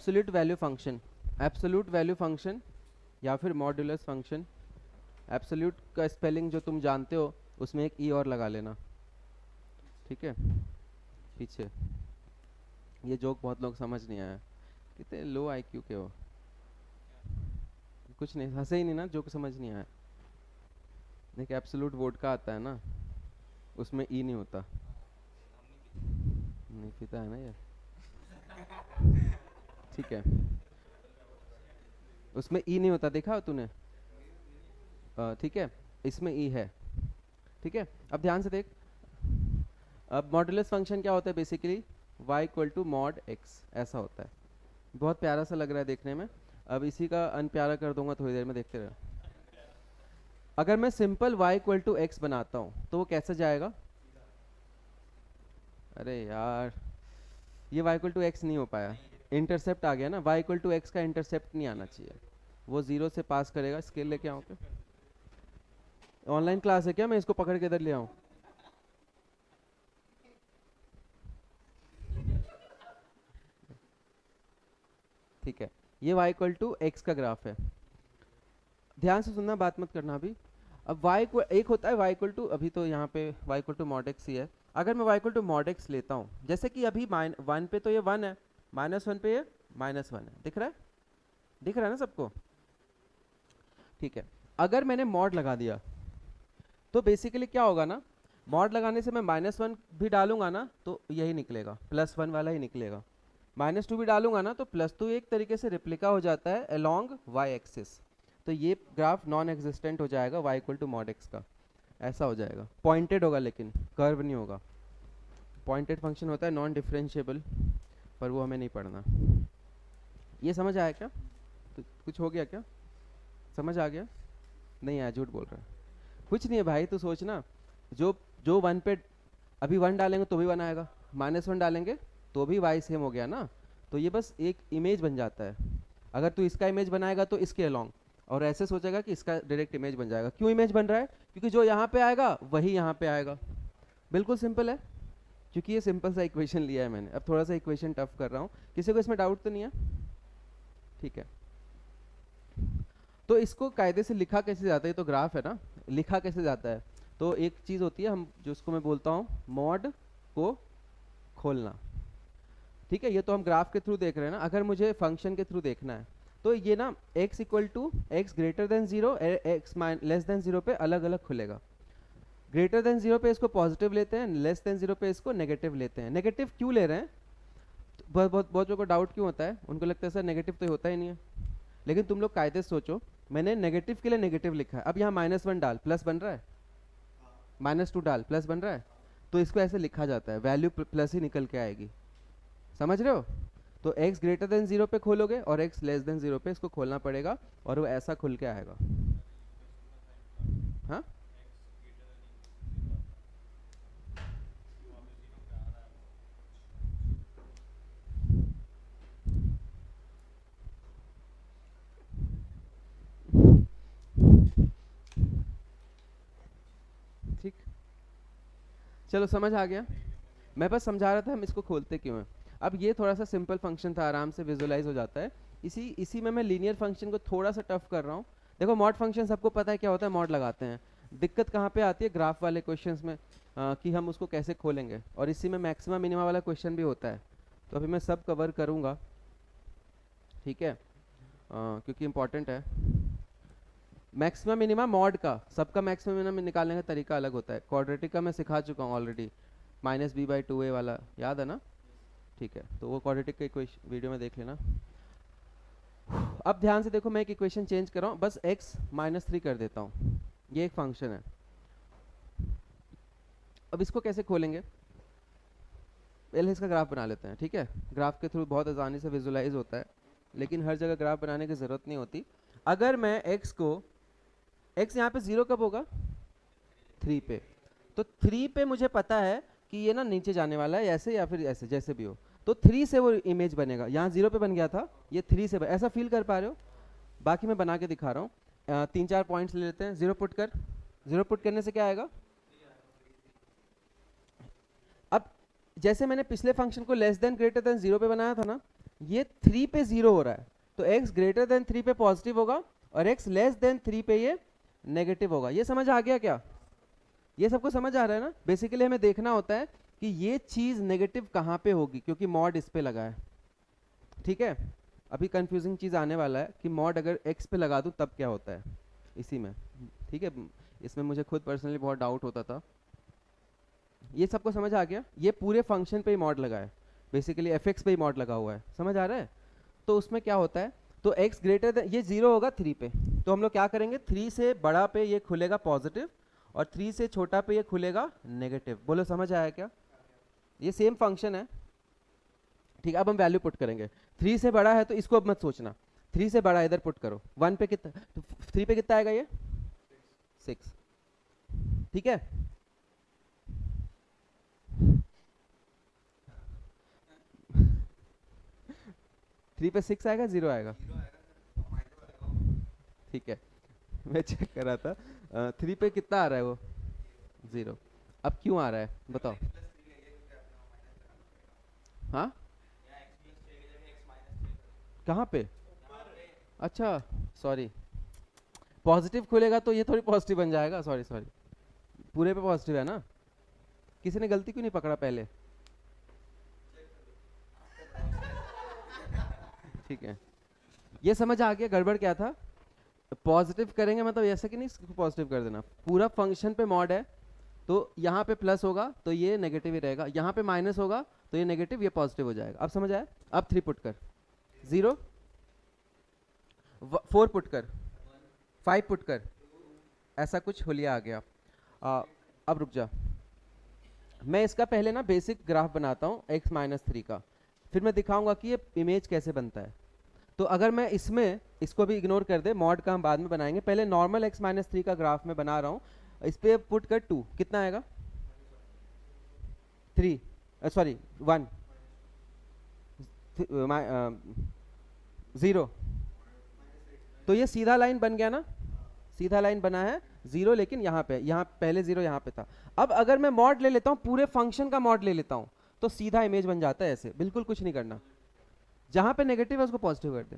Absolute value function, absolute value function या फिर modulus function. Absolute का स्पेलिंग जो तुम जानते हो उसमें एक ई और लगा लेना, ठीक है। पीछे ये जोक बहुत लोग समझ नहीं आया, कितने लो आईक्यू के हो। कुछ नहीं, हंसे ही नहीं ना, जोक समझ नहीं आया। एक एब्सोल्यूट वोडका आता है ना, उसमें ई नहीं होता। नहीं पीता है ना ये, ठीक है। उसमें ई नहीं होता, देखा तूने? ठीक है, इसमें ई है, ठीक है। अब ध्यान से देख, अब मॉडुलस फंक्शन क्या होता है basically, y equal to mod x, ऐसा होता है। बहुत प्यारा सा लग रहा है देखने में। अब इसी का अनप्यारा कर दूंगा थोड़ी देर में, देखते रहो। अगर मैं simple y equal to x बनाता हूँ तो वो कैसे जाएगा? अरे यार, ये y इक्वल टू x नहीं हो पाया, इंटरसेप्ट आ गया ना। y इक्वल टू x का इंटरसेप्ट नहीं आना चाहिए, वो जीरो से पास करेगा। स्केल लेके आओ क्या? ऑनलाइन क्लास है क्या, मैं इसको पकड़ के इधर ले आऊं? ठीक है, ये y इक्वल टू x का ग्राफ है। ध्यान से सुनना, बात मत करना अभी। अब y को एक होता है y इक्वल टू, अभी तो यहाँ पे y equal to mod x ही है। अगर मैं y equal to mod x लेता हूँ, जैसे कि अभी वन पे तो ये 1 है, -1 पे ये -1 है, दिख रहा है? दिख रहा है ना सबको? ठीक है। अगर मैंने मॉड लगा दिया तो बेसिकली क्या होगा ना, मॉड लगाने से मैं -1 भी डालूंगा ना तो यही निकलेगा, +1 वाला ही निकलेगा। -2 भी डालूंगा ना तो +2 एक तरीके से रिप्लिका हो जाता है अलोंग y एक्सिस। तो ये ग्राफ नॉन एग्जिस्टेंट हो जाएगा y equal to mod x का, ऐसा हो जाएगा। पॉइंटेड होगा लेकिन कर्व नहीं होगा। पॉइंटेड फंक्शन होता है नॉन डिफरेंशिएबल, पर वो हमें नहीं पढ़ना। ये समझ आया क्या? तो कुछ हो गया क्या? समझ आ गया? नहीं आया, झूठ बोल रहा है। कुछ नहीं है भाई, तू सोचना, जो जो 1 पे अभी 1 डालेंगे तो भी 1 आएगा, -1 डालेंगे तो भी y सेम हो गया ना। तो ये बस एक इमेज बन जाता है। अगर तू इसका इमेज बनाएगा तो इसके अलोंग, और ऐसे सोचेगा कि इसका डायरेक्ट इमेज बन जाएगा। क्यों इमेज बन रहा है? क्योंकि जो यहाँ पे आएगा वही यहाँ पे आएगा। बिल्कुल सिंपल है, क्योंकि ये सिंपल सा इक्वेशन लिया है मैंने। अब थोड़ा सा इक्वेशन टफ कर रहा हूँ, किसी को इसमें डाउट तो नहीं है? ठीक है, तो इसको कायदे से लिखा कैसे जाता है? ये तो ग्राफ है ना, लिखा कैसे जाता है? तो एक चीज होती है, हम जो उसको मैं बोलता हूँ मॉड को खोलना, ठीक है। ये तो हम ग्राफ के थ्रू देख रहे हैं ना। अगर मुझे फंक्शन के थ्रू देखना है तो ये ना x equal to x greater than 0, x less than 0 पे अलग अलग खुलेगा। ग्रेटर देन 0 पे इसको पॉजिटिव लेते हैं, लेस देन 0 पे इसको नेगेटिव लेते हैं। नेगेटिव क्यों ले रहे हैं? बहुत लोगों को डाउट क्यों होता है, उनको लगता है सर नेगेटिव तो होता ही नहीं है। लेकिन तुम लोग कायदे से सोचो, मैंने नेगेटिव के लिए नेगेटिव लिखा है। अब यहाँ -1 डाल प्लस बन रहा है, -2 डाल प्लस बन रहा है, तो इसको ऐसे लिखा जाता है, वैल्यू प्लस ही निकल के आएगी। समझ रहे हो? तो x ग्रेटर देन 0 पे खोलोगे और x लेस देन 0 पे इसको खोलना पड़ेगा, और वो ऐसा खुल के आएगा। हाँ, ठीक, चलो समझ आ गया। मैं बस समझा रहा था हम इसको खोलते क्यों हैं। अब ये थोड़ा सा सिंपल फंक्शन था, आराम से विजुलाइज हो जाता है। इसी इसी में मैं लीनियर फंक्शन को थोड़ा सा टफ कर रहा हूँ। देखो मॉड फंक्शन सबको पता है क्या होता है, मॉड लगाते हैं। दिक्कत कहाँ पे आती है? ग्राफ वाले क्वेश्चंस में, कि हम उसको कैसे खोलेंगे। और इसी में मैक्सिमम मिनिमा वाला क्वेश्चन भी होता है। तो अभी मैं सब कवर करूँगा, ठीक है, क्योंकि इंपॉर्टेंट है। मैक्सिमम मिनिमा मॉड का, सबका मैक्सिमम मिनिमम निकालने का तरीका अलग होता है। क्वाड्रेटिक का मैं सिखा चुका हूँ ऑलरेडी, -b/2a वाला, याद है ना? ठीक है, तो वो क्वाड्रेटिक का इक्वेशन वीडियो में देख लेना। अब ध्यान से देखो, मैं एक इक्वेशन चेंज कर रहा हूँ, बस x -3 कर देता हूँ। ये एक फंक्शन है। अब इसको कैसे खोलेंगे? पहले इसका ग्राफ बना लेते हैं, ठीक है। ग्राफ के थ्रू बहुत आसानी से विजुलाइज होता है, लेकिन हर जगह ग्राफ बनाने की ज़रूरत नहीं होती। अगर मैं x को, x यहाँ पे 0 कब होगा? 3 पे। तो 3 पे मुझे पता है कि ये ना नीचे जाने वाला है, ऐसे या फिर ऐसे, जैसे भी हो। तो 3 से वो इमेज बनेगा। यहाँ 0 पे बन गया था, ये 3 से ऐसा फील कर पा रहे हो? बाकी मैं बना के दिखा रहा हूँ। 3-4 पॉइंट्स ले लेते हैं। 0 पुट कर, 0 पुट करने से क्या आएगा? अब जैसे मैंने पिछले फंक्शन को लेस देन ग्रेटर देन 0 पे बनाया था ना, ये 3 पे 0 हो रहा है, तो x ग्रेटर देन 3 पे पॉजिटिव होगा और x लेस देन 3 पे ये नेगेटिव होगा। ये समझ आ गया क्या? ये सबको समझ आ रहा है ना? बेसिकली हमें देखना होता है कि ये चीज नेगेटिव कहाँ पे होगी, क्योंकि मॉड इस पे लगा है। ठीक है, अभी कंफ्यूजिंग चीज आने वाला है कि मॉड अगर x पे लगा दूं तब क्या होता है इसी में। ठीक है, इसमें मुझे खुद पर्सनली बहुत डाउट होता था। ये सबको समझ आ गया? ये पूरे फंक्शन पे ही मॉड लगा है, बेसिकली fx पे ही मॉड लगा हुआ है, समझ आ रहा है? तो उसमें क्या होता है, तो x ग्रेटर देन, ये 0 होगा 3 पे, तो हम लोग क्या करेंगे, 3 से बड़ा पे ये खुलेगा पॉजिटिव और 3 से छोटा पे ये खुलेगा नेगेटिव। बोलो समझ आया क्या? ये सेम फंक्शन है। ठीक है, अब हम वैल्यू पुट करेंगे। 3 से बड़ा है तो इसको अब मत सोचना, 3 से बड़ा इधर पुट करो। 1 पे कितना, तो 3 पे कितना आएगा ये 6। ठीक है, थ्री पे 6 आएगा, 0 आएगा? ठीक है, मैं चेक कर रहा था। 3 पे कितना आ रहा है वो 0। अब क्यों आ रहा है बताओ? हाँ, कहाँ पे? अच्छा सॉरी, पॉजिटिव खुलेगा तो ये थोड़ी पॉजिटिव बन जाएगा, सॉरी सॉरी, पूरे पे पॉजिटिव है ना। किसी ने गलती क्यों नहीं पकड़ा पहले? ठीक है, ये समझ आ गया गड़बड़ क्या था? पॉजिटिव करेंगे मतलब ऐसा कि नहीं इसको पॉजिटिव कर देना, पूरा फंक्शन पे मॉड है, तो यहाँ पे प्लस होगा तो ये नेगेटिव ही रहेगा, यहाँ पे माइनस होगा तो ये नेगेटिव, ये पॉजिटिव हो जाएगा। अब समझ आया? अब 3 पुट कर, 0, 4 पुट कर, 5 पुट कर, ऐसा कुछ होलिया आ गया। अब रुक जा, मैं इसका पहले ना बेसिक ग्राफ बनाता हूँ x-3 का, फिर मैं दिखाऊंगा कि ये इमेज कैसे बनता है। तो अगर मैं इसमें इसको भी इग्नोर कर दे, मॉड का हम बाद में बनाएंगे, पहले नॉर्मल x-3 का ग्राफ में बना रहा हूँ। इस पे पुट कर 2, कितना आएगा? 3, सॉरी 1, 0, तो ये सीधा लाइन बन गया ना, सीधा लाइन बना है 0, लेकिन यहाँ पे, यहाँ पहले 0 यहाँ पे था। अब अगर मैं मॉड ले लेता हूँ, पूरे फंक्शन का मॉड ले लेता हूँ, तो सीधा इमेज बन जाता है ऐसे, बिल्कुल कुछ नहीं करना। जहाँ पे नेगेटिव है उसको पॉजिटिव कर दे।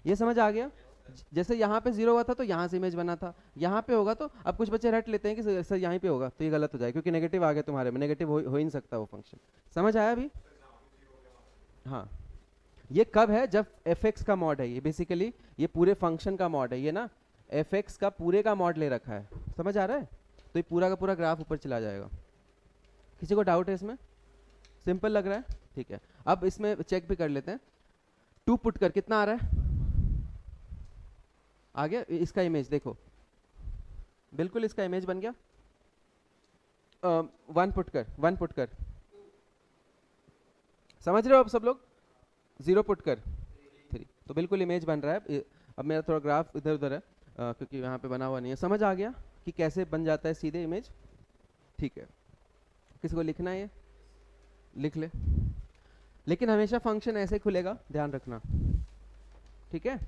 ये समझ आ गया? जैसे यहाँ पे 0 हुआ था तो यहाँ से इमेज बना था, यहाँ पे होगा तो अब कुछ बच्चे रट लेते हैं कि सर यहाँ पे होगा, तो ये गलत हो जाएगा क्योंकि नेगेटिव आ गया तुम्हारे में, नेगेटिव हो ही नहीं सकता वो फंक्शन। समझ आया अभी? हाँ, ये कब है? जब fx का मॉड है, ये बेसिकली ये पूरे फंक्शन का मॉड है, ये ना fx का पूरे का मॉड ले रखा है। समझ आ रहा है? तो ये पूरा का पूरा ग्राफ ऊपर चला जाएगा। किसी को डाउट है इसमें? सिंपल लग रहा है? ठीक है, अब इसमें चेक भी कर लेते हैं। 2 पुट कर, कितना आ रहा है? आ गया इसका इमेज, देखो बिल्कुल इसका इमेज बन गया। 1 पुट कर, 1 पुट कर, समझ रहे हो अब सब लोग? 0 पुट कर, 3, तो बिल्कुल इमेज बन रहा है। अब मेरा थोड़ा ग्राफ इधर उधर है क्योंकि यहाँ पे बना हुआ नहीं है। समझ आ गया कि कैसे बन जाता है सीधे इमेज? ठीक है, किसी को लिखना है ये लिख ले, लेकिन हमेशा फंक्शन ऐसे खुलेगा, ध्यान रखना। ठीक है,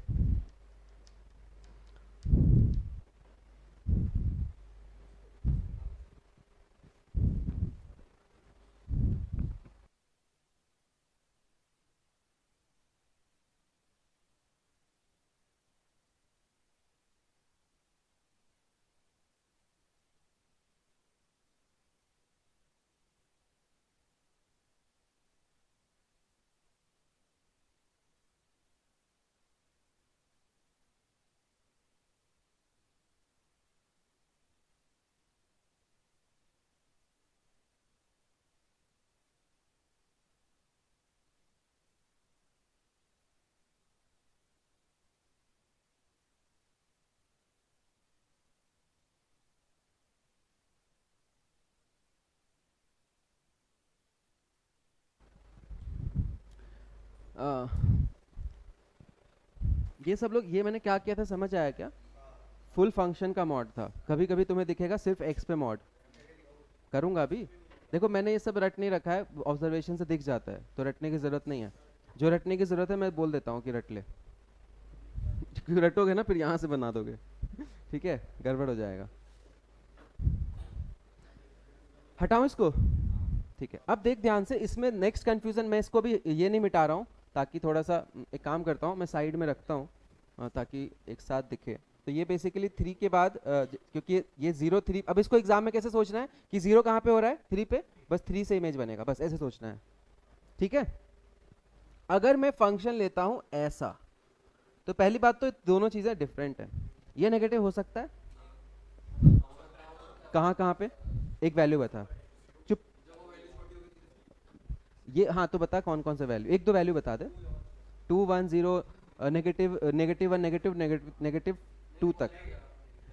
ये सब लोग, ये मैंने क्या किया था समझ आया क्या? फुल फंक्शन का मॉड था। कभी कभी तुम्हें दिखेगा सिर्फ x पे मॉड, करूंगा अभी। देखो मैंने ये सब रट नहीं रखा है, ऑब्जर्वेशन से दिख जाता है, तो रटने की जरूरत नहीं है। जो रटने की जरूरत है मैं बोल देता हूँ कि रट ले, क्योंकि रटोगे ना फिर यहाँ से बना दोगे ठीक है, गड़बड़ हो जाएगा। हटाऊं इसको? ठीक है, अब देख ध्यान से, इसमें नेक्स्ट कंफ्यूजन, मैं इसको भी ये नहीं मिटा रहा हूँ, ताकि थोड़ा सा एक काम करता हूँ, मैं साइड में रखता हूँ ताकि एक साथ दिखे। तो ये बेसिकली 3 के बाद क्योंकि ये 0 3, अब इसको एग्जाम में कैसे सोचना है कि 0 कहाँ पे हो रहा है, 3 पे, बस 3 से इमेज बनेगा, बस ऐसे सोचना है, ठीक है। अगर मैं फंक्शन लेता हूँ ऐसा, तो पहली बात तो दोनों चीजें डिफरेंट है। ये नेगेटिव हो सकता है कहाँ कहाँ पे, एक वैल्यू बता, चुप, ये हाँ तो बता कौन कौन सा वैल्यू, एक दो वैल्यू बता दे। 2 1 0, नेगेटिव नेगेटिव 1, नेगेटिव नेगेटिव 2 तक,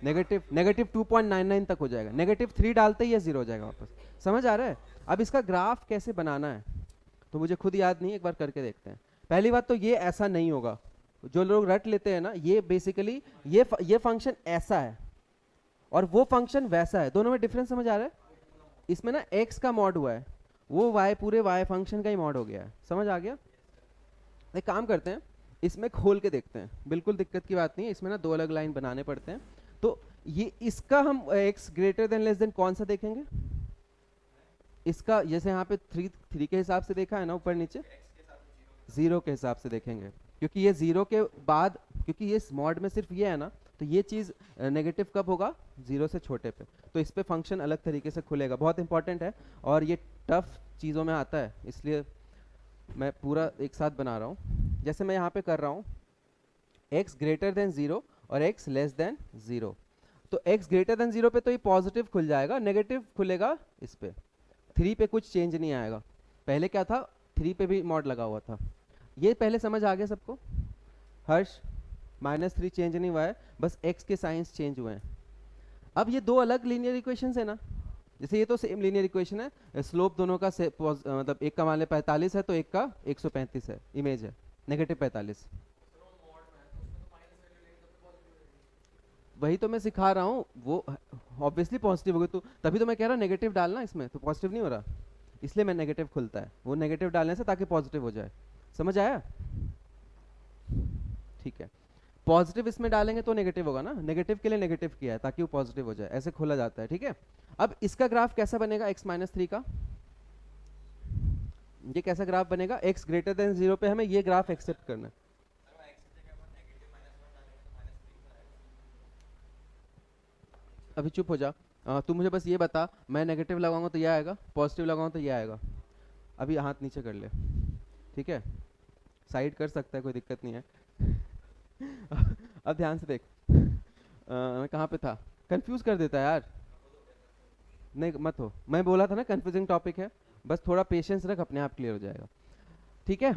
नेगेटिव 2.99 तक हो जाएगा, -3 डालते ही ये 0 हो जाएगा वापस। समझ आ रहा है? अब इसका ग्राफ कैसे बनाना है तो मुझे खुद याद नहीं, एक बार करके देखते हैं। पहली बात तो ये ऐसा नहीं होगा, जो लोग रट लेते हैं ना, ये बेसिकली ये फंक्शन ऐसा है और वो फंक्शन वैसा है, दोनों में डिफरेंस समझ आ रहा है? इसमें ना x का मॉड हुआ है, वो y पूरे y फंक्शन का ही मॉड हो गया है। समझ आ गया? एक काम करते हैं, इसमें खोल के देखते हैं, बिल्कुल दिक्कत की बात नहीं है, इसमें ना 2 अलग लाइन बनाने पड़ते हैं। तो ये इसका हम x greater than less than कौन सा देखेंगे? इसका जैसे यहाँ पे 3 के हिसाब से देखा है ना, ऊपर नीचे 0 के हिसाब से देखेंगे, क्योंकि ये 0 के बाद, क्योंकि ये मॉड में सिर्फ ये है ना, तो ये चीज नेगेटिव कब होगा? 0 से छोटे पे, तो इस पे फंक्शन अलग तरीके से खुलेगा। बहुत इंपॉर्टेंट है और ये टफ चीज़ों में आता है, इसलिए मैं पूरा एक साथ बना रहा हूँ। जैसे मैं यहाँ पे कर रहा हूँ x ग्रेटर देन 0 और x लेस देन 0, तो x ग्रेटर देन 0 पे तो ये पॉजिटिव खुल जाएगा, नेगेटिव खुलेगा इस पे, 3 पे कुछ चेंज नहीं आएगा। पहले क्या था, 3 पे भी मॉड लगा हुआ था। ये पहले समझ आ गया सबको? हर्ष, -3 चेंज नहीं हुआ है, बस x के साइंस चेंज हुए हैं। अब ये दो अलग लीनियर इक्वेशंस है ना, जैसे ये तो सेम लीनियर इक्वेशन है, स्लोप दोनों का मतलब एक का मान ले 45 है तो एक का 135 है, इमेज है -45। वही तो मैं सिखा रहा हूँ, वो ऑब्वियसली पॉजिटिव होगी, तो तभी तो मैं कह रहा हूँ नेगेटिव डालना, इसमें तो पॉजिटिव नहीं हो रहा, इसलिए मैं नेगेटिव खुलता है, वो नेगेटिव डालने से ताकि पॉजिटिव हो जाए। समझ आया? ठीक है, पॉजिटिव इसमें डालेंगे तो नेगेटिव होगा ना, नेगेटिव के लिए नेगेटिव किया है ताकि वो पॉजिटिव हो जाए, ऐसे खोला जाता है, ठीक है। अब इसका ग्राफ कैसा बनेगा x-3 का? ये कैसा ग्राफ बनेगा? x ग्रेटर देन 0 पे हमें ये ग्राफ एक्सेप्ट करना है। अभी चुप हो जा, तू मुझे बस ये बता, मैं नेगेटिव लगाऊंगा तो ये आएगा, पॉजिटिव लगाऊंगा तो ये आएगा। अभी हाथ नीचे कर ले, ठीक है, साइड कर सकता है, कोई दिक्कत नहीं है। अब ध्यान से देख, मैं कहाँ पे था, कंफ्यूज कर देता है यार, नहीं मत हो, मैं बोला था ना कंफ्यूजिंग टॉपिक है, बस थोड़ा पेशेंस रख, अपने आप क्लियर हो जाएगा, ठीक है।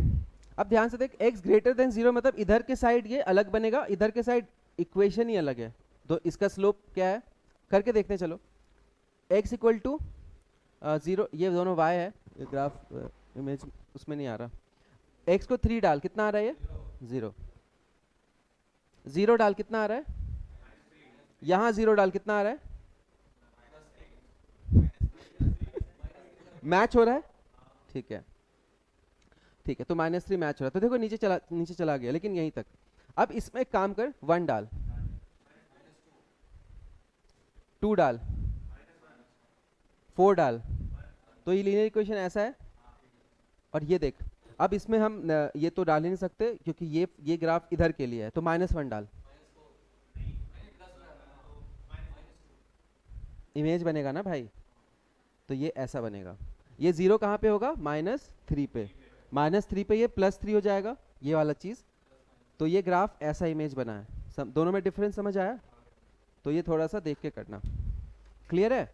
अब ध्यान से देख, x ग्रेटर देन 0 मतलब इधर के साइड ये अलग बनेगा, इधर के साइड इक्वेशन ही अलग है, तो इसका स्लोप क्या है करके देखते हैं। चलो, x इक्वल टू 0, ये दोनों y है, ग्राफ इमेज उसमें नहीं आ रहा, x को 3 डाल, कितना आ रहा है ये? 0, 0 डाल, कितना आ रहा है? यहाँ 0 डाल, कितना आ रहा है? मैच हो रहा है, ठीक है, ठीक है, तो -3 मैच हो रहा है, तो देखो नीचे चला गया, लेकिन यहीं तक। अब इसमें एक काम कर, 1 डाल, 2 डाल, 4 डाल, तो ये लीनियर इक्वेशन ऐसा है। और ये देख, अब इसमें हम ये तो डाल ही नहीं सकते क्योंकि ये ग्राफ इधर के लिए है, तो -1 डाल, इमेज बनेगा ना भाई, तो ये ऐसा बनेगा। ये 0 कहाँ पे होगा? -3 पे, -3 पे ये +3 हो जाएगा, ये वाला चीज, तो ये ग्राफ ऐसा इमेज बना है। दोनों में डिफरेंस समझ आया? तो ये थोड़ा सा देख के करना, क्लियर है?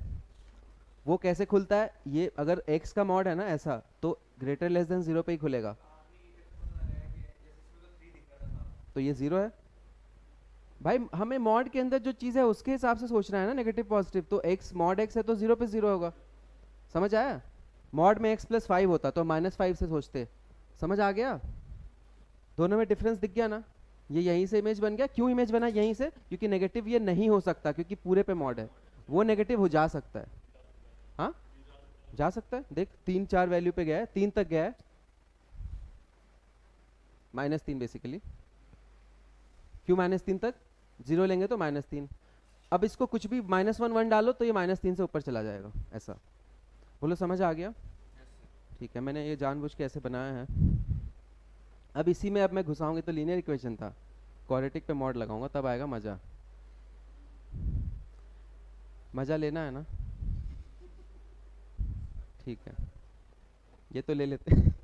वो कैसे खुलता है, ये अगर x का मॉड है ना ऐसा, तो ग्रेटर लेस देन 0 पे ही खुलेगा, तो ये 0 है भाई। हमें मॉड के अंदर जो चीज है उसके हिसाब से सोचना है ना, नेगेटिव पॉजिटिव, तो x मॉड x है तो 0 पे 0 होगा। समझ आया? मॉड में x + 5 होता तो -5 से सोचते। समझ आ गया? दोनों में डिफरेंस दिख गया ना? ये यहीं से इमेज बन गया। क्यों इमेज बना यहीं से? क्योंकि नेगेटिव ये नहीं हो सकता, क्योंकि पूरे पे मॉड है, वो नेगेटिव हो जा सकता है। हाँ जा सकता है, देख 3 4 वैल्यू पे गया है, 3 तक गया है, -3 बेसिकली। क्यों -3 तक? 0 लेंगे तो -3। अब इसको कुछ भी -1 1 डालो तो ये -3 से ऊपर चला जाएगा, ऐसा। बोलो समझ आ गया? ठीक है, मैंने ये जानबूझ के ऐसे बनाया है। अब इसी में अब मैं घुसाऊंगी तो लीनियर इक्वेशन था, क्वाड्रेटिक पे मॉड लगाऊंगा तब आएगा मजा। मजा लेना है ना, ठीक है, ये तो ले लेते हैं।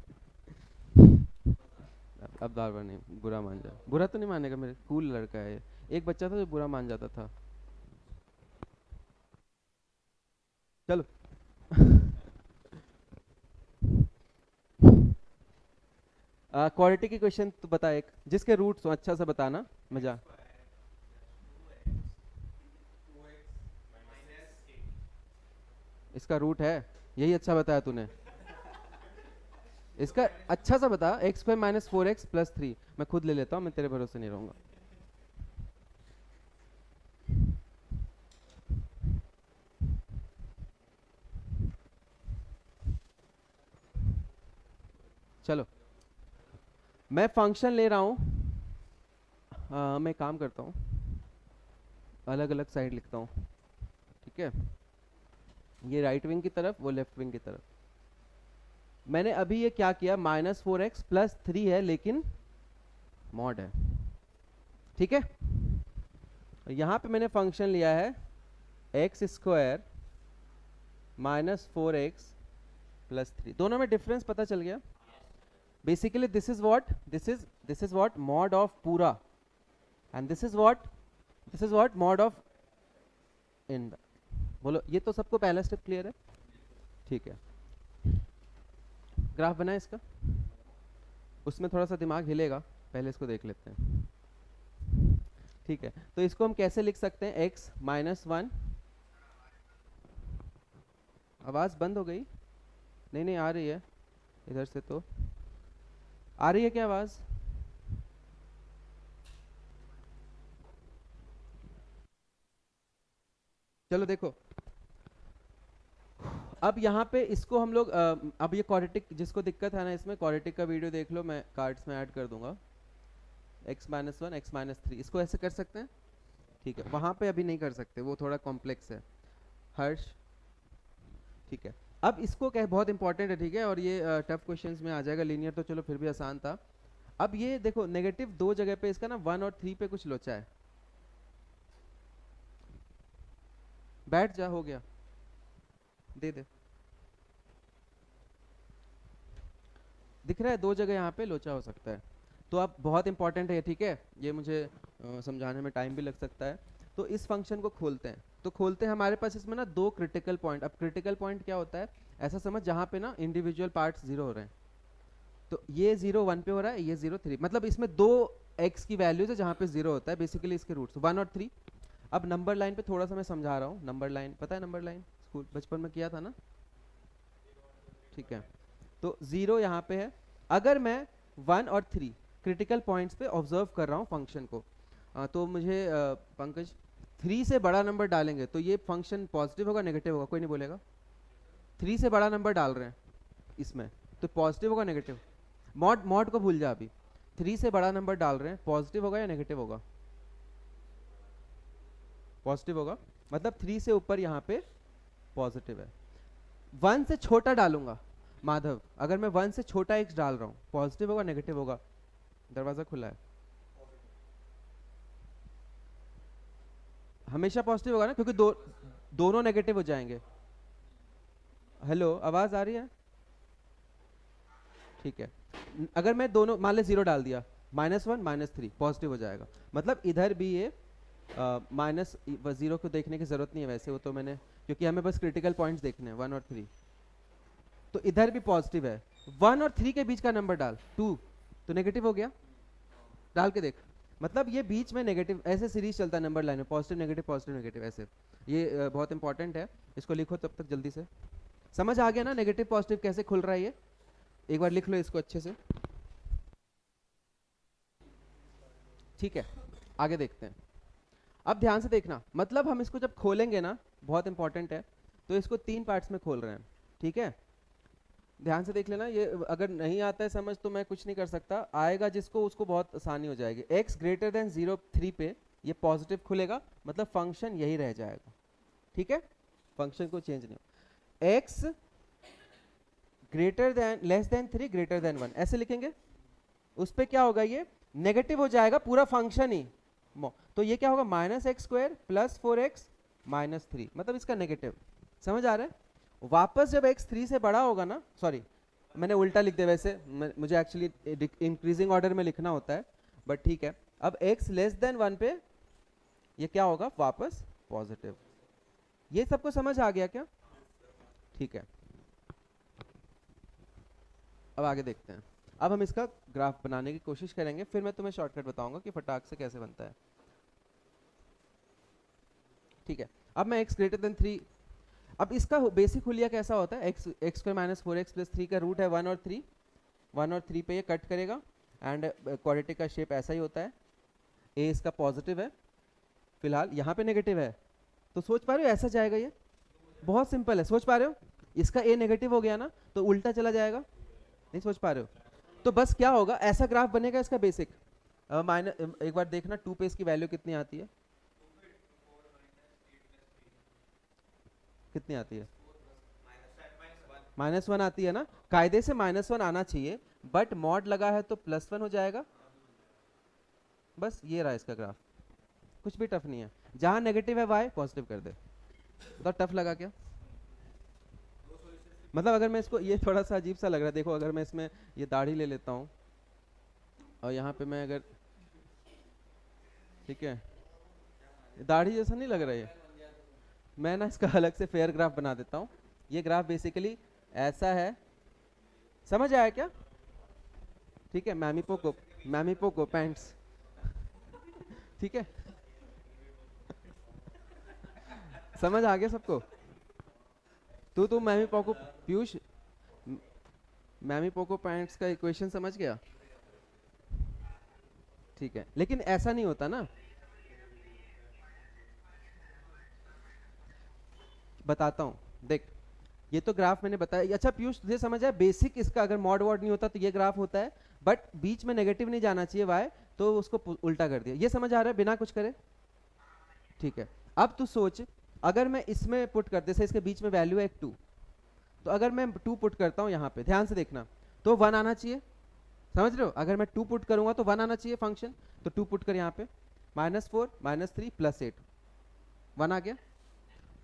अब बार बार नहीं, बुरा मान जा, बुरा तो नहीं मानेगा, मेरे कूल लड़का है ये। एक बच्चा था जो बुरा मान जाता था। चलो। क्वाड्रेटिक इक्वेशन तो बता एक, जिसके रूट्स हो अच्छा सा बताना, मजा। इसका रूट है, यही अच्छा बताया तूने। इसका अच्छा सा बता, x square minus 4x plus 3। मैं खुद ले लेता हूँ, मैं तेरे भरोसे नहीं रहूंगा। चलो, मैं फंक्शन ले रहा हूँ। मैं काम करता हूँ, अलग अलग साइड लिखता हूँ, ठीक है। ये राइट विंग की तरफ, वो लेफ्ट विंग की तरफ। मैंने अभी ये क्या किया, -4x प्लस 3 है लेकिन मॉड है, ठीक है। यहाँ पे मैंने फंक्शन लिया है एक्स स्क्वायर -4x प्लस 3। दोनों में डिफरेंस पता चल गया। Basically this is what mod of पूरा, and this is what mod of in. बोलो, ये तो सबको पहला स्टेप क्लियर है, ठीक है। ग्राफ बना है इसका, उसमें थोड़ा सा दिमाग हिलेगा, पहले इसको देख लेते हैं, ठीक है। तो इसको हम कैसे लिख सकते हैं, x -1। आवाज बंद हो गई? नहीं नहीं, आ रही है इधर से, तो आ रही है क्या आवाज? चलो देखो, अब यहाँ पे इसको हम लोग अब ये क्वाड्रेटिक, जिसको दिक्कत है ना इसमें, क्वाड्रेटिक का वीडियो देख लो, मैं कार्ड्स में ऐड कर दूंगा। x-1 x-3 इसको ऐसे कर सकते हैं, ठीक है। वहां पे अभी नहीं कर सकते, वो थोड़ा कॉम्प्लेक्स है, हर्ष, ठीक है। अब इसको क्या, बहुत इंपॉर्टेंट है, ठीक है, और ये टफ क्वेश्चंस में आ जाएगा। लीनियर तो चलो फिर भी आसान था। अब ये देखो, नेगेटिव दो जगह पे इसका ना 1 और 3 पे कुछ लोचा है। बैठ जा, हो गया, दे दे। दिख रहा है, दो जगह यहाँ पे लोचा हो सकता है। तो अब बहुत इंपॉर्टेंट है, ठीक है, ये मुझे समझाने में टाइम भी लग सकता है। तो इस फंक्शन को खोलते हैं, तो खोलते हैं, हमारे पास इसमें ना दो क्रिटिकल पॉइंट। अब क्रिटिकल पॉइंट क्या होता है, ऐसा समझ जहाँ पे ना इंडिविजुअल पार्ट्स 0 हो रहे हैं। तो ये 0 1 पे हो रहा है, ये 0 3, मतलब इसमें दो x की वैल्यूज है जहाँ पे 0 होता है, बेसिकली इसके रूट्स 1 और 3। अब नंबर लाइन पे थोड़ा सा मैं समझा रहा हूँ। नंबर लाइन पता है, नंबर लाइन स्कूल बचपन में किया था ना, ठीक है। तो 0 यहाँ पे है। अगर मैं 1 और 3 क्रिटिकल पॉइंट्स पे ऑब्जर्व कर रहा हूँ फंक्शन को, तो मुझे पंकज 3 से बड़ा नंबर डालेंगे तो ये फंक्शन पॉजिटिव होगा नेगेटिव होगा, कोई नहीं बोलेगा। 3 से बड़ा नंबर डाल रहे हैं इसमें, तो पॉजिटिव होगा नेगेटिव? मॉड मॉड को भूल जा अभी। 3 से बड़ा नंबर डाल रहे हैं, पॉजिटिव होगा या नेगेटिव होगा? पॉजिटिव होगा, मतलब 3 से ऊपर यहाँ पे पॉजिटिव है। 1 से छोटा डालूंगा माधव, अगर मैं 1 से छोटा x डाल रहा हूँ, पॉजिटिव होगा नेगेटिव होगा? दरवाजा खुला है, हमेशा पॉजिटिव होगा ना, क्योंकि दोनों नेगेटिव हो जाएंगे। हेलो, आवाज आ रही है? ठीक है। अगर मैं दोनों मान ले 0 डाल दिया, -1 -3 पॉजिटिव हो जाएगा। मतलब इधर भी ये माइनस 0 को देखने की जरूरत नहीं है वैसे, वो तो मैंने, क्योंकि हमें बस क्रिटिकल पॉइंट्स देखने हैं 1 और 3। तो इधर भी पॉजिटिव है। 1 और 3 के बीच का नंबर डाल 2, तो नेगेटिव हो गया। डाल के देख, मतलब ये बीच में नेगेटिव, ऐसे सीरीज चलता है नंबर लाइन में, पॉजिटिव नेगेटिव ऐसे। ये बहुत इंपॉर्टेंट है, इसको लिखो तब तक जल्दी से। समझ आ गया ना नेगेटिव पॉजिटिव कैसे खुल रहा है ये? एक बार लिख लो इसको अच्छे से, ठीक है। आगे देखते हैं। अब ध्यान से देखना, मतलब हम इसको जब खोलेंगे ना, बहुत इंपॉर्टेंट है, तो इसको 3 पार्ट्स में खोल रहे हैं, ठीक है। ध्यान से देख लेना, ये अगर नहीं आता है समझ तो मैं कुछ नहीं कर सकता, आएगा जिसको उसको बहुत आसानी हो जाएगी। x ग्रेटर देन 0 3 पे ये पॉजिटिव खुलेगा, मतलब फंक्शन यही रह जाएगा, ठीक है, फंक्शन को चेंज नहीं हो। x greater than less than 3 greater than 1 ऐसे लिखेंगे, उस पे क्या होगा, ये नेगेटिव हो जाएगा पूरा फंक्शन ही। तो ये क्या होगा, minus x square plus 4x minus 3, मतलब इसका नेगेटिव। समझ आ रहा है? वापस जब x 3 से बड़ा होगा ना, सॉरी मैंने उल्टा लिख दिया, वैसे मुझे एक्चुअली इंक्रीजिंग ऑर्डर में लिखना होता है, बट ठीक है। अब x लेस देन 1 पे ये क्या होगा, वापस पॉजिटिव। ये सबको समझ आ गया क्या? ठीक है, अब आगे देखते हैं। अब हम इसका ग्राफ बनाने की कोशिश करेंगे, फिर मैं तुम्हें शॉर्टकट बताऊंगा कि फटाक से कैसे बनता है। ठीक है, अब मैं x ग्रेटर देन 3, अब इसका बेसिक हुलिया कैसा होता है, x square minus 4x plus 3 का रूट है 1 और 3, 1 और 3 पे ये कट करेगा, एंड क्वाड्रेटिक का शेप ऐसा ही होता है। a इसका पॉजिटिव है, फिलहाल यहाँ पे नेगेटिव है, तो सोच पा रहे हो ऐसा जाएगा ये, बहुत सिंपल है, सोच पा रहे हो? इसका a नेगेटिव हो गया ना, तो उल्टा चला जाएगा, नहीं सोच पा रहे हो? तो बस क्या होगा, ऐसा ग्राफ बनेगा इसका बेसिक। माइनस एक बार देखना 2 पे इसकी वैल्यू कितनी आती है, कितनी आती है, -1 आती है ना, कायदे से -1 आना चाहिए, बट मॉड लगा है तो +1 हो जाएगा। बस ये रहा इसका ग्राफ, कुछ भी टफ नहीं है, जहां नेगेटिव है y पॉजिटिव कर दे, तो टफ लगा क्या? मतलब अगर मैं इसको, ये थोड़ा सा अजीब सा लग रहा है, देखो अगर मैं इसमें ये दाढ़ी ले लेता हूँ और यहाँ पे मैं अगर, ठीक है, दाढ़ी जैसा नहीं लग रहा है, मैं ना इसका अलग से फेयर ग्राफ बना देता हूँ। ये ग्राफ बेसिकली ऐसा है, समझ आया क्या? ठीक है, मैमी पोको पैंट्स, ठीक है, समझ आ गया सबको? तू मैमी पोको, पीयूष मैमी पोको पैंट्स का इक्वेशन समझ गया? ठीक है, लेकिन ऐसा नहीं होता ना, बताता हूँ, देख ये तो ग्राफ मैंने बताया। अच्छा पीयूष, तुझे समझ आया बेसिक इसका, अगर मॉड वॉड नहीं होता तो ये ग्राफ होता है, बट बीच में नेगेटिव नहीं जाना चाहिए y, तो उसको उल्टा कर दिया, ये समझ आ रहा है बिना कुछ करे? ठीक है, अब तू सोच, अगर मैं इसमें पुट कर, जैसे इसके बीच में वैल्यू है एक 2, तो अगर मैं 2 पुट करता हूँ यहाँ पे, ध्यान से देखना, तो 1 आना चाहिए, समझ रहे हो? अगर मैं 2 पुट करूंगा तो 1 आना चाहिए फंक्शन, तो 2 पुट कर यहाँ पे, -4 -3 +8, 1 आ गया।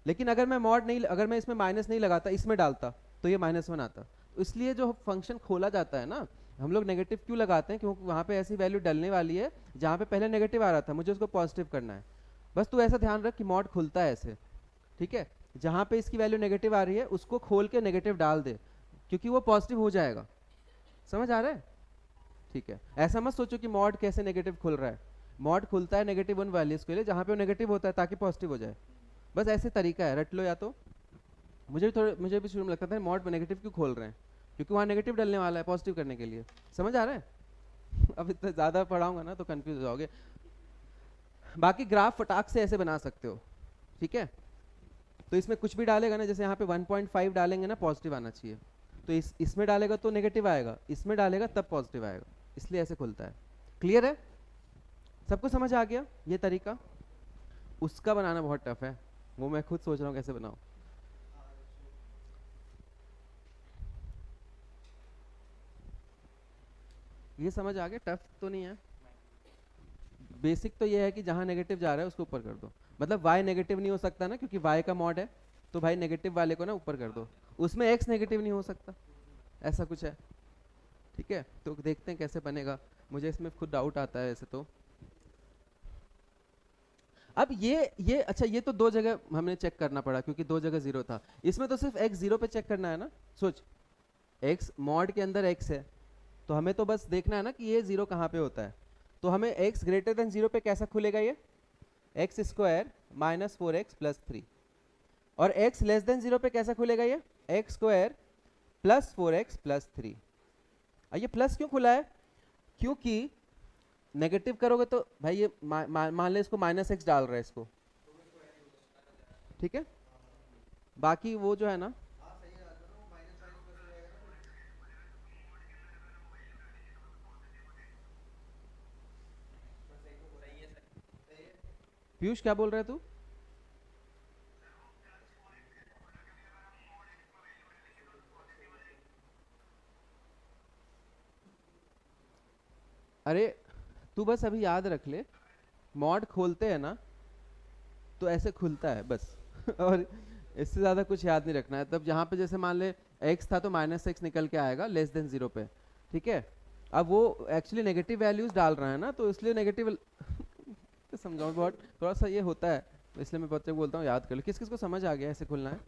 लेकिन अगर मैं मॉड नहीं, अगर मैं इसमें माइनस नहीं लगाता, इसमें डालता, तो ये -1 आता। इसलिए जो फंक्शन खोला जाता है ना, हम लोग नेगेटिव क्यों लगाते हैं, क्योंकि वहाँ पे ऐसी वैल्यू डलने वाली है जहाँ पे पहले नेगेटिव आ रहा था, मुझे उसको पॉजिटिव करना है। बस तू ऐसा ध्यान रख कि मॉड खुलता है ऐसे, ठीक है, जहाँ पे इसकी वैल्यू नेगेटिव आ रही है उसको खोल के नेगेटिव डाल दे, क्योंकि वो पॉजिटिव हो जाएगा। समझ आ रहा है? ठीक है, ऐसा मत सोचो कि मॉड कैसे नेगेटिव खुल रहा है, मॉड खुलता है नेगेटिव उन वैल्यूज के लिए जहाँ पे वो नेगेटिव होता है, ताकि पॉजिटिव हो जाए। बस ऐसे तरीका है, रट लो। या तो मुझे भी शुरू में लगता था मॉड नेगेटिव क्यों खोल रहे हैं, क्योंकि वहाँ नेगेटिव डलने वाला है पॉजिटिव करने के लिए। समझ आ रहा है? अब इतना ज़्यादा पढ़ाऊंगा ना तो कंफ्यूज हो जाओगे। बाकी ग्राफ फटाक से ऐसे बना सकते हो, ठीक है? तो इसमें कुछ भी डालेगा ना, जैसे यहाँ पे 1.5 डालेंगे ना, पॉजिटिव आना चाहिए, तो इसमें डालेगा तो नेगेटिव आएगा, इसमें डालेगा तब पॉजिटिव आएगा, इसलिए ऐसे खुलता है। क्लियर है? सबको समझ आ गया ये तरीका? उसका बनाना बहुत टफ है, वो मैं खुद सोच रहा हूँ कैसे बनाऊं। ये समझ आ गया, टफ तो नहीं है। बेसिक तो ये है कि जहां नेगेटिव जा रहा है उसको ऊपर कर दो, मतलब y नेगेटिव नहीं हो सकता ना, क्योंकि y का मॉड है, तो भाई नेगेटिव वाले को ना ऊपर कर दो, उसमें x नेगेटिव नहीं हो सकता, ऐसा कुछ है। ठीक है, तो देखते हैं कैसे बनेगा, मुझे इसमें खुद डाउट आता है ऐसे तो। अब ये अच्छा, ये तो दो जगह हमने चेक करना पड़ा क्योंकि दो जगह जीरो था, इसमें तो सिर्फ x जीरो पे चेक करना है ना। सोच, x मॉड के अंदर x है, तो हमें तो बस देखना है ना कि ये जीरो कहाँ पे होता है, तो हमें x ग्रेटर देन जीरो पे कैसा खुलेगा ये, एक्स स्क्वायर -4x + 3, और x लेस देन जीरो पे कैसा खुलेगा ये, एक्स स्क्वायर +4x + 3। ये प्लस क्यों खुला है, क्योंकि नेगेटिव करोगे तो भाई ये मान ले इसको -x डाल रहा है इसको, ठीक है, बाकी वो जो है ना, पीयूष क्या बोल रहा है तू? अरे तू बस अभी याद रख ले, मॉड खोलते हैं ना तो ऐसे खुलता है बस और इससे ज़्यादा कुछ याद नहीं रखना है। तब जहाँ पे जैसे मान ले x था तो -x निकल के आएगा लेस देन 0 पे, ठीक है। अब वो एक्चुअली नेगेटिव वैल्यूज डाल रहा है ना, तो इसलिए नेगेटिव तो समझाऊँ, बहुत थोड़ा सा ये होता है, तो इसलिए मैं बच्चे को बोलता हूँ याद कर लो। किस किस को समझ आ गया ऐसे खुलना है?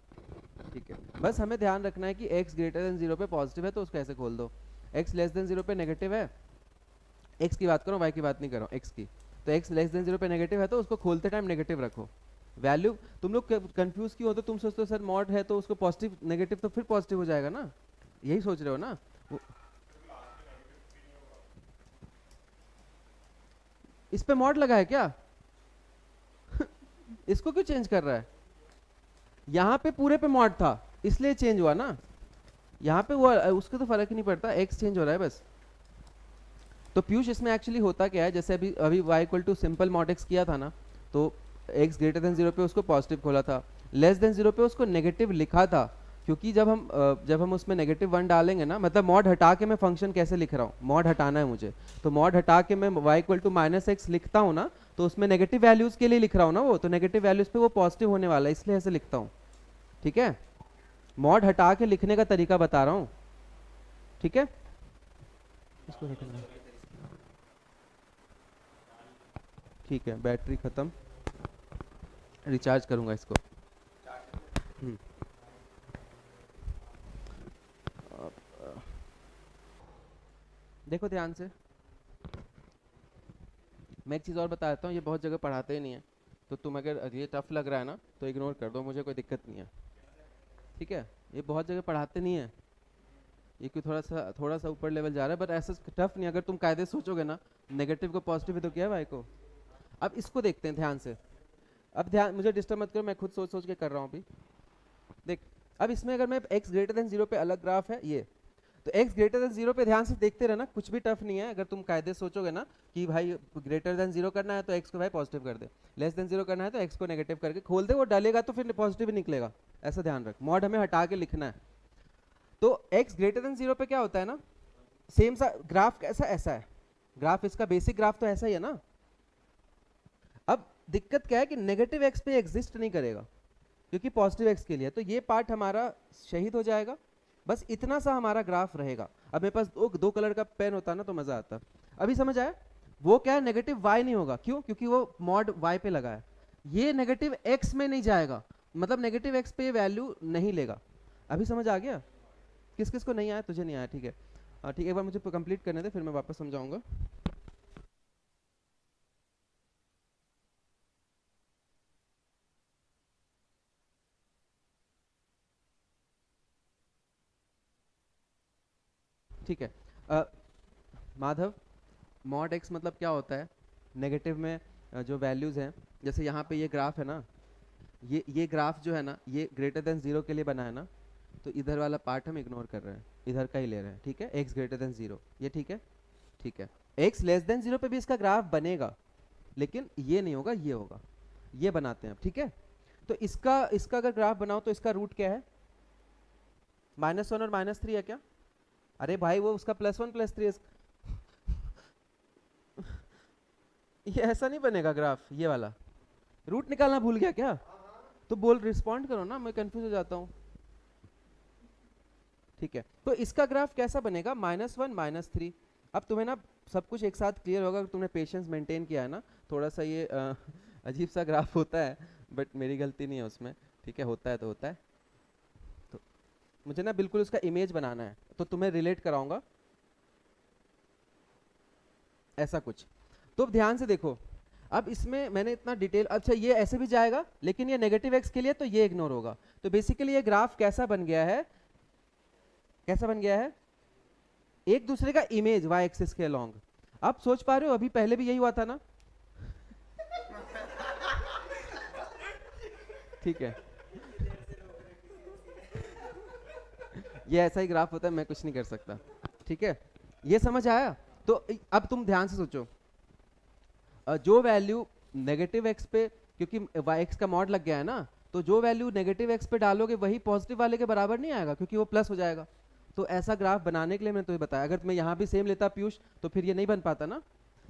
ठीक है, बस हमें ध्यान रखना है कि x ग्रेटर देन 0 पे पॉजिटिव है तो उसको ऐसे खोल दो, x लेस देन 0 पे नेगेटिव है, x की बात करो y की बात नहीं कर रहा हूँ, x की, तो x लेस देन 0 पे नेगेटिव है तो उसको खोलते टाइम नेगेटिव रखो। वैल्यू तुम लोग कंफ्यूज क्यों होते हो? तुम सोचते हो सर मॉड है तो उसको पॉजिटिव नेगेटिव तो फिर पॉजिटिव हो जाएगा ना, यही सोच रहे हो ना? इस पे मॉड लगा है क्या? इसको क्यों चेंज कर रहा है? यहाँ पे पूरे पे मॉड था इसलिए चेंज हुआ ना, यहाँ पे वो उसको तो फर्क ही नहीं पड़ता, x चेंज हो रहा है बस। तो पीयूष इसमें एक्चुअली होता क्या है, जैसे अभी अभी y equal to simple mod x किया था ना, तो x ग्रेटर देन 0 पे उसको पॉजिटिव खोला था, लेस देन 0 पे उसको नेगेटिव लिखा था, क्योंकि जब हम उसमें -1 डालेंगे ना, मतलब मॉड हटा के मैं फंक्शन कैसे लिख रहा हूँ, मॉड हटाना है मुझे, तो मॉड हटा के मैं y इक्वल टू -x लिखता हूँ ना, तो उसमें नेगेटिव वैल्यूज के लिए लिख रहा हूँ ना, वो तो नेगेटिव वैल्यूज पे वो पॉजिटिव होने वाला है, इसलिए ऐसे लिखता हूँ, ठीक है। मॉड हटा के लिखने का तरीका बता रहा हूँ, ठीक है। इसको रखना है। ठीक है, बैटरी खत्म, रिचार्ज करूंगा इसको। हम्म, देखो ध्यान से, मैं एक चीज़ और बता देता हूँ, ये बहुत जगह पढ़ाते ही नहीं है, तो तुम अगर ये टफ लग रहा है ना तो इग्नोर कर दो, मुझे कोई दिक्कत नहीं है, ठीक है। ये बहुत जगह पढ़ाते नहीं है, ये क्यों थोड़ा सा ऊपर लेवल जा रहा है, बट ऐसा टफ नहीं, अगर तुम कायदे सोचोगे ना, नेगेटिव को पॉजिटिव ही तो किया है भाई को। अब इसको देखते हैं ध्यान से, अब ध्यान, मुझे डिस्टर्ब मत करो, मैं खुद सोच सोच के कर रहा हूँ अभी। देख, अब इसमें अगर मैं x ग्रेटर देन 0 पे अलग ग्राफ है ये, तो x ग्रेटर देन 0 पे ध्यान से देखते रहना, कुछ भी टफ नहीं है, अगर तुम कायदे सोचोगे ना कि भाई ग्रेटर देन 0 करना है तो x को भाई पॉजिटिव कर दे, लेस देन 0 करना है तो x को नेगेटिव करके खोल दे, वो डालेगा तो फिर पॉजिटिव ही निकलेगा, ऐसा ध्यान रख, मॉड हमें हटा के लिखना है। तो x ग्रेटर देन 0 पे क्या होता है ना, सेम सा ग्राफ कैसा ऐसा है, ग्राफ इसका बेसिक ग्राफ तो ऐसा ही है ना। अब दिक्कत क्या है कि नेगेटिव x पे एग्जिस्ट नहीं करेगा क्योंकि पॉजिटिव x के लिए, तो ये पार्ट हमारा शहीद हो जाएगा, बस इतना सा हमारा ग्राफ रहेगा। अब मेरे पास दो कलर का पेन होता ना तो मजा आता। अभी समझ आया? वो क्या है, नेगेटिव y नहीं होगा, क्यों? क्योंकि वो मॉड y पे लगा है, ये नेगेटिव x में नहीं जाएगा, मतलब नेगेटिव x पे वैल्यू नहीं लेगा। अभी समझ आ गया? किस किस को नहीं आया? तुझे नहीं आया, ठीक है, ठीक है, एक बार मुझे कंप्लीट करने दे फिर मैं वापस समझाऊंगा। ठीक है, माधव, मॉड x मतलब क्या होता है? नेगेटिव में जो वैल्यूज हैं, जैसे यहाँ पे ये ग्राफ है ना, ये ग्राफ जो है ना, ये ग्रेटर देन 0 के लिए बना है ना, तो इधर वाला पार्ट हम इग्नोर कर रहे हैं, इधर का ही ले रहे हैं, ठीक है, x ग्रेटर देन 0, ये ठीक है, ठीक है। x लेस देन 0 पे भी इसका ग्राफ बनेगा, लेकिन ये नहीं होगा, ये होगा, ये बनाते हैं, ठीक है। तो इसका अगर ग्राफ बनाओ तो इसका रूट क्या है? -1 और -3 है क्या? अरे भाई वो उसका +1 +3 ये ऐसा नहीं बनेगा ग्राफ, ये वाला रूट निकालना भूल गया क्या? तो बोल, रिस्पॉन्ड करो ना, मैं कंफ्यूज हो जाता हूँ। ठीक है, तो इसका ग्राफ कैसा बनेगा? -1 -3। अब तुम्हें ना सब कुछ एक साथ क्लियर होगा अगर तुमने पेशेंस मेंटेन किया है ना। थोड़ा सा ये अजीब सा ग्राफ होता है, बट मेरी गलती नहीं है उसमें, ठीक है, होता है तो होता है। तो मुझे ना बिल्कुल उसका इमेज बनाना है, तो तुम्हें रिलेट कराऊंगा ऐसा कुछ। तो ध्यान से देखो, अब इसमें मैंने इतना डिटेल, अच्छा ये ऐसे भी जाएगा, लेकिन ये नेगेटिव x के लिए तो ये इग्नोर होगा। तो बेसिकली ये ग्राफ कैसा बन गया है, कैसा बन गया है? एक दूसरे का इमेज y एक्सिस के अलोंग। आप सोच पा रहे हो, अभी पहले भी यही हुआ था ना? ठीक है, ये ऐसा ही ग्राफ होता है, मैं कुछ नहीं कर सकता, ठीक है, ये समझ आया? तो अब तुम ध्यान से सोचो, जो वैल्यू नेगेटिव x पे, क्योंकि x का मॉड लग गया है ना, तो जो वैल्यू नेगेटिव x पे डालोगे वही पॉजिटिव वाले के बराबर नहीं आएगा, क्योंकि वो प्लस हो जाएगा। तो ऐसा ग्राफ बनाने के लिए मैंने तुम्हें बताया, अगर मैं यहाँ भी सेम लेता पीयूष तो फिर ये नहीं बन पाता ना।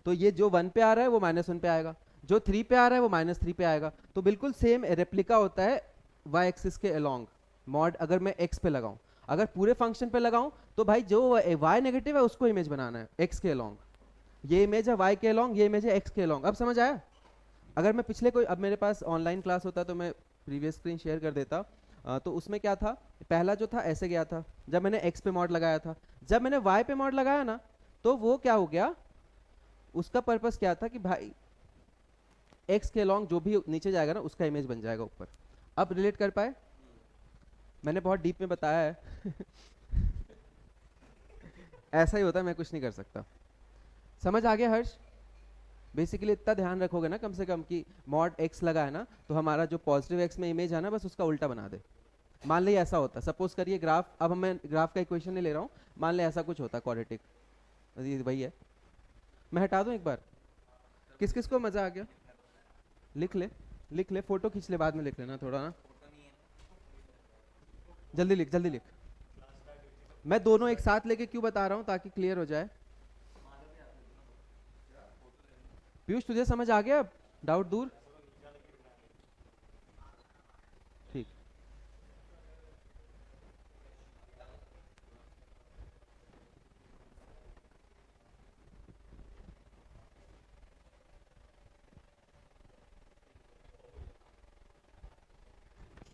तो ये जो 1 पे आ रहा है वो -1 पे आएगा, जो 3 पे आ रहा है वो -3 पे आएगा। तो बिल्कुल सेम रेप्लिका होता है y एक्सिस के अलोंग मॉड। अगर मैं x पे लगाऊं, अगर पूरे फंक्शन पे लगाऊं तो भाई जो y नेगेटिव है उसको इमेज बनाना है x के अलोंग। ये इमेज है y के अलोंग, ये इमेज है x के अलोंग। अब समझ आया? अगर मैं पिछले कोई, अब मेरे पास ऑनलाइन क्लास होता तो मैं प्रीवियस स्क्रीन शेयर कर देता। तो उसमें क्या था, पहला जो था ऐसे गया था जब मैंने x पे मॉड लगाया था। जब मैंने y पे मॉड लगाया ना तो वो क्या हो गया, उसका पर्पस क्या था कि भाई x के अलोंग जो भी नीचे जाएगा ना उसका इमेज बन जाएगा ऊपर। अब रिलेट कर पाए? मैंने बहुत डीप में बताया है ऐसा ही होता है, मैं कुछ नहीं कर सकता। समझ आ गया हर्ष? बेसिकली इतना ध्यान रखोगे ना कम से कम कि मॉड x लगा है ना तो हमारा जो पॉजिटिव x में इमेज है ना बस उसका उल्टा बना दे। मान ली ऐसा होता, सपोज करिए ग्राफ, अब मैं ग्राफ का इक्वेशन नहीं ले रहा हूँ, मान ले ऐसा कुछ होता क्वाड्रेटिक, ये वही है। मैं हटा दूं एक बार? किस किस को मजा आ गया? लिख ले, लिख ले, फोटो खींच ले, बाद में लिख लेना थोड़ा ना, जल्दी लिख, जल्दी लिख। मैं दोनों एक साथ लेके क्यों बता रहा हूँ, ताकि क्लियर हो जाए। पीयूष तुझे समझ आ गया? डाउट दूर? ठीक।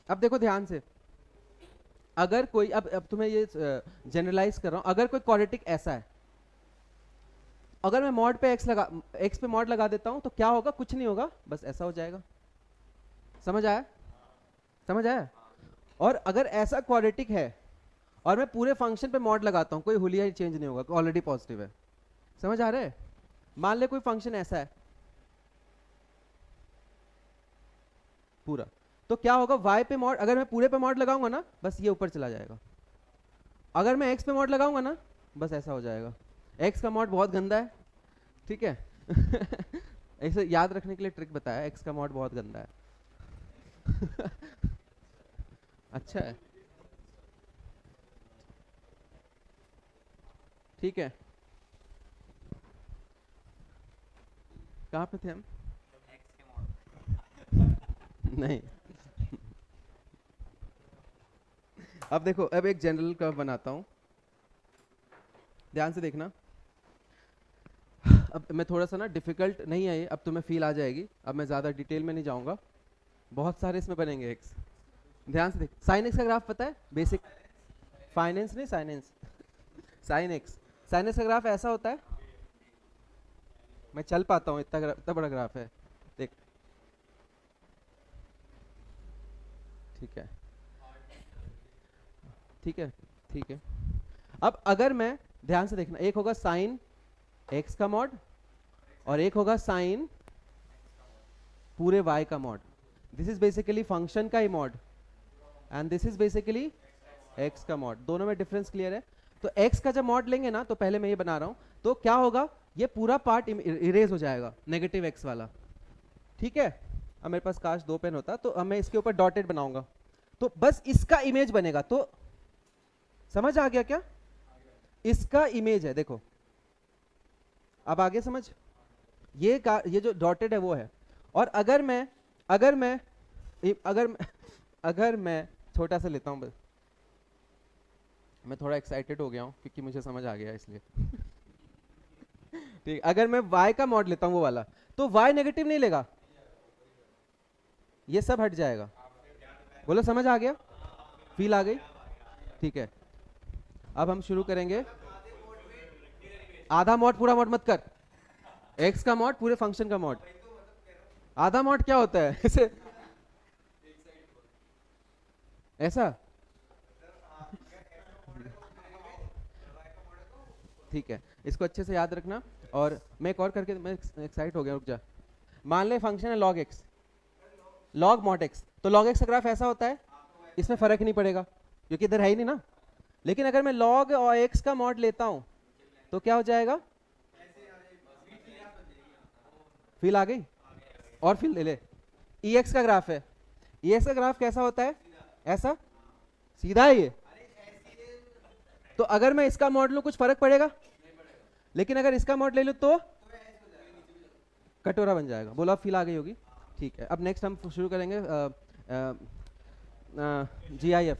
अब देखो ध्यान से, अगर कोई, अब तुम्हें ये जनरलाइज कर रहा हूं, अगर कोई क्वाड्रेटिक ऐसा है, अगर मैं मॉड पे x पे मॉड लगा देता हूं तो क्या होगा? कुछ नहीं होगा, बस ऐसा हो जाएगा। समझ आया? समझ आया? और अगर ऐसा क्वाड्रेटिक है और मैं पूरे फंक्शन पे मॉड लगाता हूं, कोई हुलिया ही चेंज नहीं होगा, ऑलरेडी पॉजिटिव है। समझ आ रहा है? मान ले कोई फंक्शन ऐसा है पूरा, तो क्या होगा? y पे मॉड, अगर मैं पूरे पे मॉड लगाऊंगा ना बस ये ऊपर चला जाएगा। अगर मैं x पे मॉड लगाऊंगा ना बस ऐसा हो जाएगा। x का मॉड बहुत गंदा है, ठीक है ऐसे याद रखने के लिए ट्रिक बताया, x का मॉड बहुत गंदा है अच्छा है, ठीक है। कहाँ पे थे हम? नहीं अब देखो, अब एक जनरल कर्व बनाता हूं, ध्यान से देखना। अब मैं थोड़ा सा ना, डिफिकल्ट नहीं है ये, अब तुम्हें फील आ जाएगी। अब मैं ज्यादा डिटेल में नहीं जाऊंगा, बहुत सारे इसमें बनेंगे एक्स। ध्यान से देख, साइन एक्स का ग्राफ पता है? बेसिक फाइनेंस नहीं, साइनेंस साइन एक्स, साइन एक्स का ग्राफ ऐसा होता है। मैं चल पाता हूँ, इतना बड़ा ग्राफ है, देख, ठीक है, ठीक है, ठीक है। अब अगर मैं, ध्यान से देखना, एक होगा साइन एक्स का मॉड और एक होगा साइन पूरे y का mod. This is basically function का ही mod and this is basically x का मॉड। दोनों में डिफरेंस क्लियर है? तो x का जब मॉड लेंगे ना, तो पहले मैं ये बना रहा हूं, तो क्या होगा, ये पूरा पार्ट इरेज हो जाएगा, नेगेटिव x वाला, ठीक है। अब मेरे पास काश 2 पेन होता, तो अब मैं इसके ऊपर डॉटेड बनाऊंगा, तो बस इसका इमेज बनेगा। तो समझ आ गया क्या? इसका इमेज है, देखो अब आगे समझ। ये जो डॉटेड है वो है। और अगर मैं छोटा सा लेता हूं, बस मैं थोड़ा एक्साइटेड हो गया हूं क्योंकि मुझे समझ आ गया इसलिए ठीक, अगर मैं y का मॉड लेता हूं वो वाला, तो y नेगेटिव नहीं लेगा, ये सब हट जाएगा। बोलो समझ आ गया? फील आ गई? ठीक है, अब हम शुरू करेंगे। आधा मॉड पूरा मॉड मत कर, x का मॉड पूरे फंक्शन का मॉड। आधा मॉड क्या होता है? ऐसे ऐसा, ठीक है, इसको अच्छे से याद रखना। और मैं एक और करके, मैं एक्साइट हो गया, रुक जा। मान ले फंक्शन है log x, log mod x, तो log x का ग्राफ ऐसा होता है, इसमें फर्क नहीं पड़ेगा क्योंकि इधर है ही नहीं ना। लेकिन अगर मैं log और x का मॉड लेता हूं तो क्या हो जाएगा? फील आ गई? और फील ले ले। ex का ग्राफ है, ex का ग्राफ कैसा होता है? ऐसा सीधा है ये, तो अगर मैं इसका मॉड लूँ कुछ फर्क पड़ेगा? लेकिन अगर इसका मॉड ले लूँ तो कटोरा बन जाएगा। बोलो, अब फील आ गई होगी। ठीक है, अब नेक्स्ट हम शुरू करेंगे GIF।